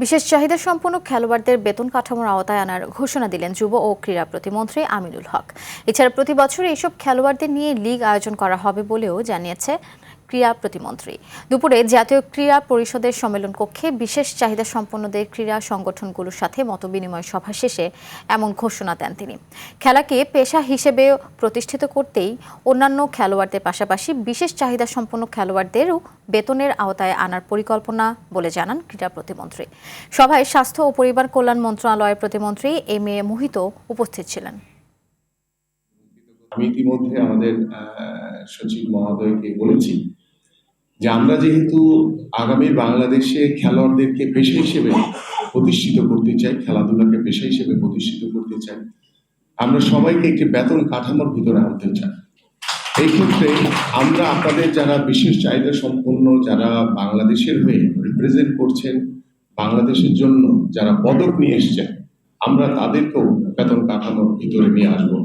বিশেষ চাহিদা সম্পন্ন খেলোয়াড়দের বেতন কাঠামোর আওতায় আনার ঘোষণা দিলেন যুব ও ক্রীড়া প্রতিমন্ত্রী আমিনুল হক। এছাড়া প্রতি বছর এইসব খেলোয়াড়দের নিয়ে লীগ আয়োজন করা হবে বলেও জানিয়েছে ক্রীড়া প্রতিমন্ত্রী। দুপুরে জাতীয় ক্রীড়া পরিষদের সম্মেলন কক্ষে বিশেষ চাহিদা সম্পন্নদের ক্রীড়া সংগঠনগুলোর সাথে মতবিনিময় সভা শেষে এমন ঘোষণা দেন তিনি। খেলাকে পেশা হিসেবে প্রতিষ্ঠিত করতেই অন্যান্য খেলোয়াড়দের পাশাপাশি বিশেষ চাহিদা সম্পন্ন খেলোয়াড়দেরও বেতনের আওতায় আনার পরিকল্পনা বলে জানান ক্রীড়া প্রতিমন্ত্রী। সভায় স্বাস্থ্য ও পরিবার কল্যাণ মন্ত্রণালয়ের প্রতিমন্ত্রী এম এ মোহিত উপস্থিত ছিলেন। আমি ইতিমধ্যে আমাদের সচিব মহোদয়কে বলেছি যে আমরা যেহেতু আগামী বাংলাদেশে খেলোয়াড়দেরকে পেশা হিসেবে প্রতিষ্ঠিত করতে চাই, খেলাধুলাকে পেশা হিসেবে প্রতিষ্ঠিত করতে চাই, আমরা সবাইকে একটি বেতন কাঠামোর ভিতরে আনতে চাই। এই ক্ষেত্রে আমরা আপনাদের যারা বিশেষ চাহিদা সম্পন্ন, যারা বাংলাদেশের হয়ে রিপ্রেজেন্ট করছেন, বাংলাদেশের জন্য যারা পদক নিয়ে এসছেন, আমরা তাদেরকেও বেতন কাঠামোর ভিতরে নিয়ে আসবো।